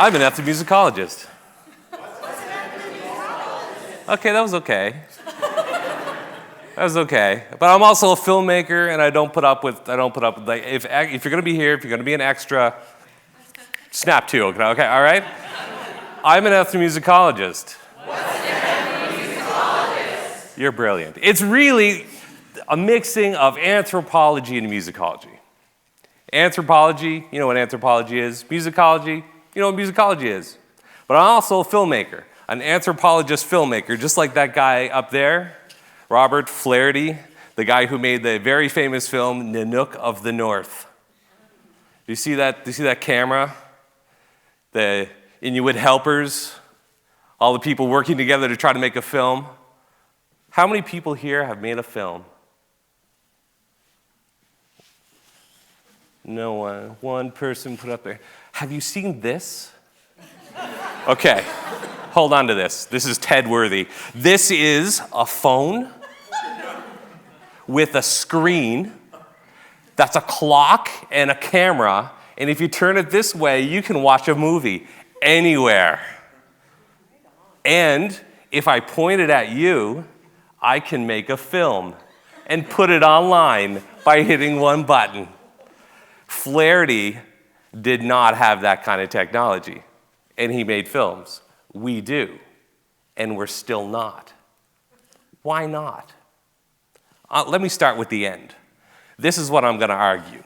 I'm an ethnomusicologist. Okay, that was okay. That was okay. But I'm also a filmmaker, and I don't put up with like, if you're gonna be here, if you're gonna be an extra, snap to, okay, all right? I'm an ethnomusicologist. What's an ethnomusicologist? You're brilliant. It's really a mixing of anthropology and musicology. Anthropology, you know what anthropology is. Musicology, you know what musicology is. But I'm also a filmmaker, an anthropologist filmmaker, just like that guy up there, Robert Flaherty, the guy who made the very famous film Nanook of the North. Do you see that? Do you see that camera? The Inuit helpers, all the people working together to try to make a film. How many people here have made a film? No one. One person put up there. Have you seen this? Okay, hold on to this. This is TED-worthy. This is a phone with a screen that's a clock and a camera, and if you turn it this way, you can watch a movie anywhere. And if I point it at you, I can make a film and put it online by hitting one button. Flaherty did not have that kind of technology, and he made films. We do, and we're still not. Why not? Let me start with the end. This is what I'm going to argue.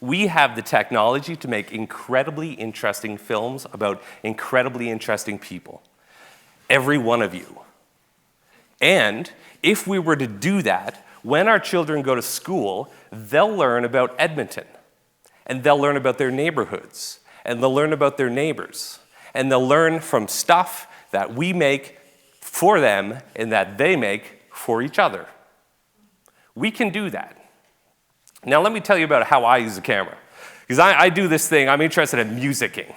We have the technology to make incredibly interesting films about incredibly interesting people. Every one of you. And if we were to do that, when our children go to school, they'll learn about Edmonton. And they'll learn about their neighborhoods. And they'll learn about their neighbors. And they'll learn from stuff that we make for them and that they make for each other. We can do that. Now let me tell you about how I use a camera. Because I do this thing, I'm interested in musicking.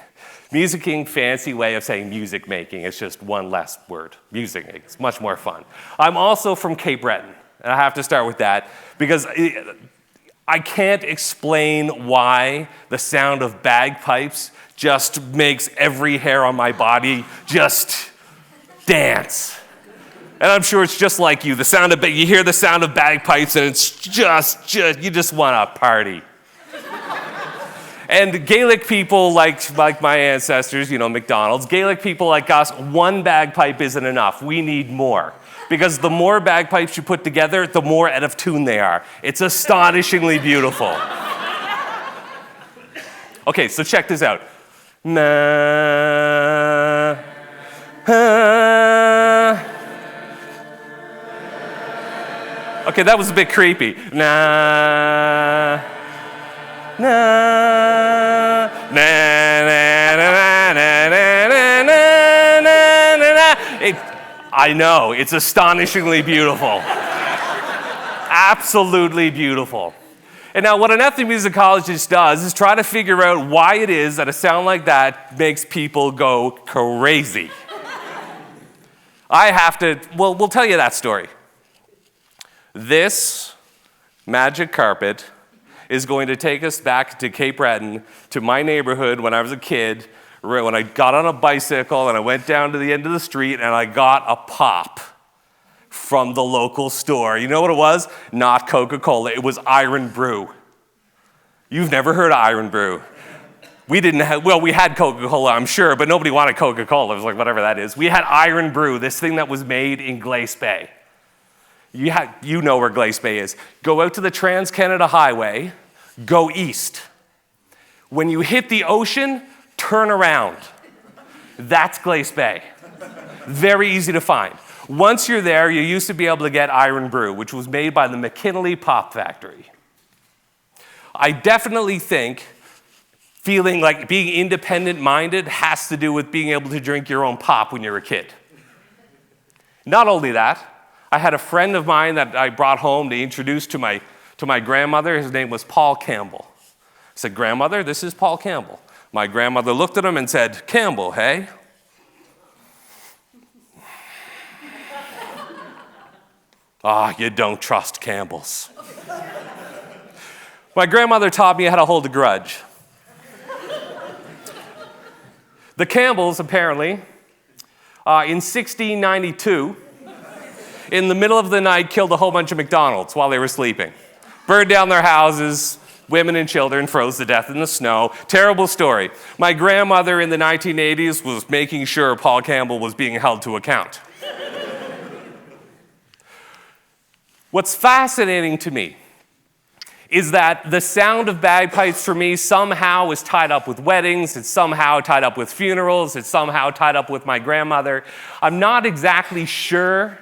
Musicking, fancy way of saying music making. It's just one less word. Musicking. It's much more fun. I'm also from Cape Breton. And I have to start with that because I can't explain why the sound of bagpipes just makes every hair on my body just dance. And I'm sure it's just like you. You hear the sound of bagpipes and it's just you just want to party. And Gaelic people like my ancestors, you know, MacDonald's, Gaelic people like us, one bagpipe isn't enough. We need more. Because the more bagpipes you put together, the more out of tune they are. It's astonishingly beautiful. Okay, so check this out. Na, okay, that was a bit creepy. Na, na, na, na, na, na, na, na, na, na. I know, it's astonishingly beautiful. Absolutely beautiful. And now what an ethnomusicologist does is try to figure out why it is that a sound like that makes people go crazy. We'll tell you that story. This magic carpet is going to take us back to Cape Breton, to my neighborhood when I was a kid, when I got on a bicycle and I went down to the end of the street and I got a pop from the local store. You know what it was? Not Coca-Cola. It was Iron Brew. You've never heard of Iron Brew. We had Coca-Cola, I'm sure, but nobody wanted Coca-Cola. It was like, whatever that is. We had Iron Brew, this thing that was made in Glace Bay. You know where Glace Bay is. Go out to the Trans-Canada Highway, go east. When you hit the ocean, turn around. That's Glace Bay. Very easy to find. Once you're there, you used to be able to get Iron Brew, which was made by the McKinley Pop Factory. I definitely think feeling like being independent-minded has to do with being able to drink your own pop when you're a kid. Not only that, I had a friend of mine that I brought home to introduce to my grandmother. His name was Paul Campbell. I said, "Grandmother, this is Paul Campbell." My grandmother looked at him and said, "Campbell, hey?" Ah, you don't trust Campbells. My grandmother taught me how to hold a grudge. The Campbells, apparently, in 1692, in the middle of the night, killed a whole bunch of MacDonalds while they were sleeping. Burned down their houses, women and children froze to death in the snow. Terrible story. My grandmother in the 1980s was making sure Paul Campbell was being held to account. What's fascinating to me is that the sound of bagpipes for me somehow is tied up with weddings, it's somehow tied up with funerals, it's somehow tied up with my grandmother. I'm not exactly sure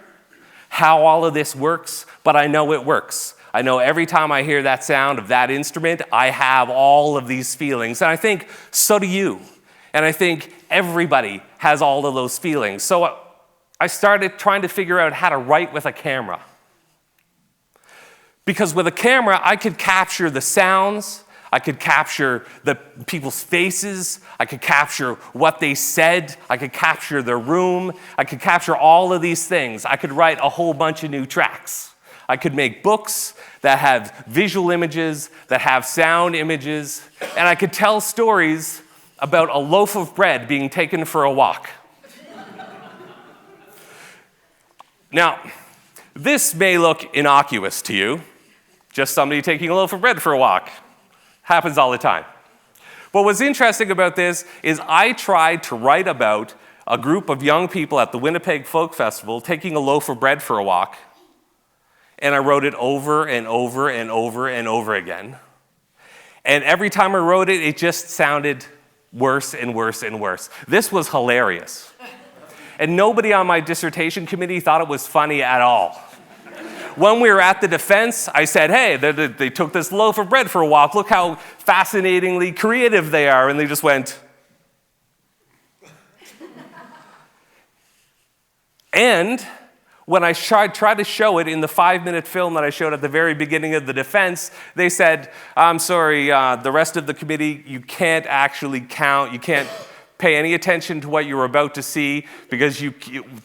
how all of this works, but I know it works. I know every time I hear that sound of that instrument, I have all of these feelings. And I think, so do you. And I think everybody has all of those feelings. So I started trying to figure out how to write with a camera. Because with a camera, I could capture the sounds, I could capture the people's faces, I could capture what they said, I could capture their room, I could capture all of these things. I could write a whole bunch of new tracks. I could make books that have visual images, that have sound images, and I could tell stories about a loaf of bread being taken for a walk. Now, this may look innocuous to you, just somebody taking a loaf of bread for a walk. Happens all the time. But what's interesting about this is I tried to write about a group of young people at the Winnipeg Folk Festival taking a loaf of bread for a walk, and I wrote it over and over and over and over again. And every time I wrote it, it just sounded worse and worse and worse. This was hilarious. And nobody on my dissertation committee thought it was funny at all. When we were at the defense, I said, hey, they took this loaf of bread for a walk. Look how fascinatingly creative they are. And they just went. And when I tried to show it in the 5-minute film that I showed at the very beginning of the defense, they said, I'm sorry, the rest of the committee, you can't actually count, you can't pay any attention to what you're about to see because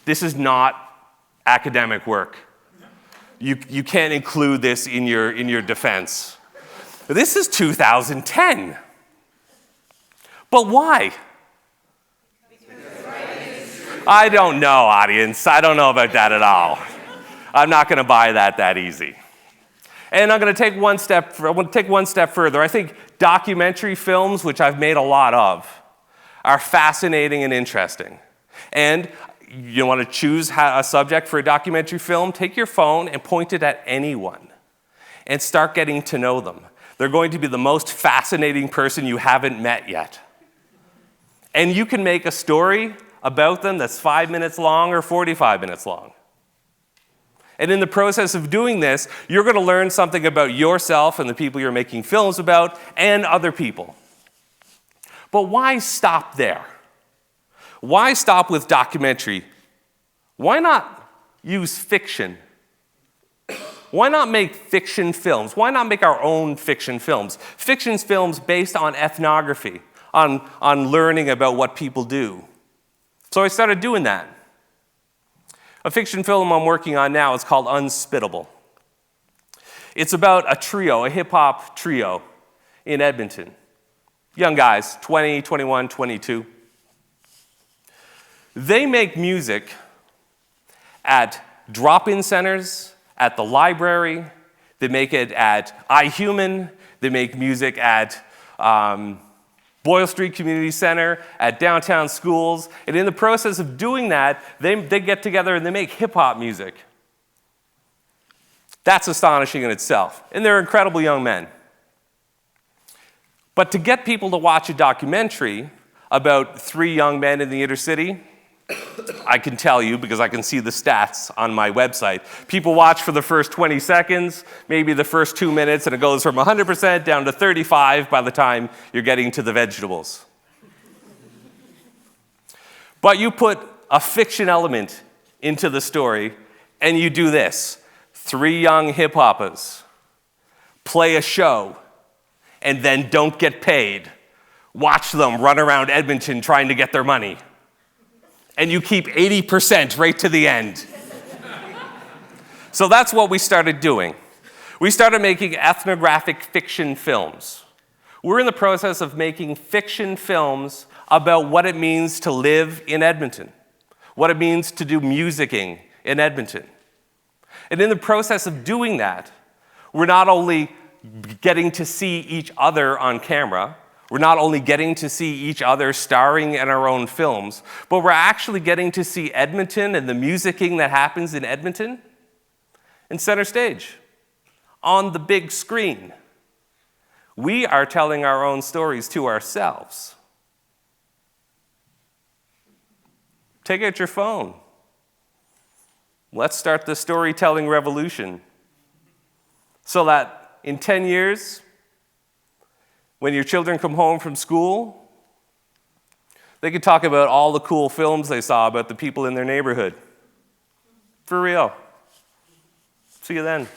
this is not academic work. You can't include this in your defense. This is 2010. But why? I don't know, audience. I don't know about that at all. I'm not going to buy that easy. And I'm going to take one step further. I think documentary films, which I've made a lot of, are fascinating and interesting. And you want to choose a subject for a documentary film, take your phone and point it at anyone and start getting to know them. They're going to be the most fascinating person you haven't met yet. And you can make a story about them that's 5 minutes long or 45 minutes long. And in the process of doing this, you're going to learn something about yourself and the people you're making films about and other people. But why stop there? Why stop with documentary? Why not use fiction? Why not make fiction films? Why not make our own fiction films? Fiction films based on ethnography, on learning about what people do. So I started doing that. A fiction film I'm working on now is called Unspittable. It's about a trio, a hip-hop trio in Edmonton. Young guys, 20, 21, 22. They make music at drop-in centers, at the library. They make it at iHuman. They make music at Boyle Street Community Center, at downtown schools. And in the process of doing that, they get together and they make hip-hop music. That's astonishing in itself. And they're incredible young men. But to get people to watch a documentary about 3 young men in the inner city, I can tell you, because I can see the stats on my website. People watch for the first 20 seconds, maybe the first 2 minutes, and it goes from 100% down to 35 by the time you're getting to the vegetables. But you put a fiction element into the story, and you do this. 3 young hip-hoppers play a show, and then don't get paid. Watch them run around Edmonton trying to get their money. And you keep 80% right to the end. So that's what we started doing. We started making ethnographic fiction films. We're in the process of making fiction films about what it means to live in Edmonton, what it means to do musicking in Edmonton. And in the process of doing that, we're not only getting to see each other on camera, we're not only getting to see each other starring in our own films, but we're actually getting to see Edmonton and the musicking that happens in Edmonton in center stage, on the big screen. We are telling our own stories to ourselves. Take out your phone. Let's start the storytelling revolution so that in 10 years, when your children come home from school, they can talk about all the cool films they saw about the people in their neighborhood. For real. See you then.